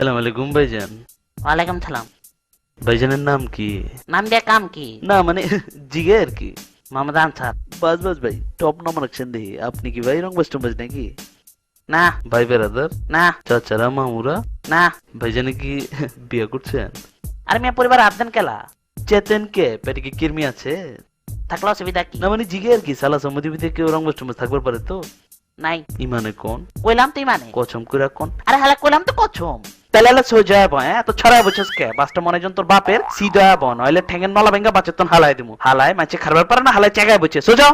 সালাম আলাইকুম ভাইজান। ওয়ালাইকুম সালাম। ভাইজানের নাম কি? নাম দিয়ে কাম কি? না মানে জিগে আর কি। মোহাম্মদ আনসার। বাস বাস ভাই, টপ নাম রাখছেন দেখি। আপনি কি ভাই রংবাজ টংবাজ নাকি? না ভাই বেড়াদার, না চাচারা মামুরা? না। ভাইজানে কি বিয়ে করছেন? আর মিয়া পরিবার আবদান কেলা চেতেন কে? পেটে কি কিরমি আছে? থাকলে অসুবিধা কি? না মানে জিগে আর কি, সালা সম্মতি কেউ রংবাজ টংবাজ থাকবার পারে তো? নাই। ইমানে কোন? কইলাম তো মানে কচম করে কোন? আরে হালা কইলাম তো কছম। তাহলে আলা সই যায় বয়, তো ছড়ায় বছস কে? বাসটা মনে জন তোর বাপের সিডা বন, নইলে ঠ্যাঙ্গের নলা ভেঙ্গা বাচ্চা তন হালাই দিমু। হালাই মাছে খারবার পারে না, হালাই চাগায় বসে সোজাও।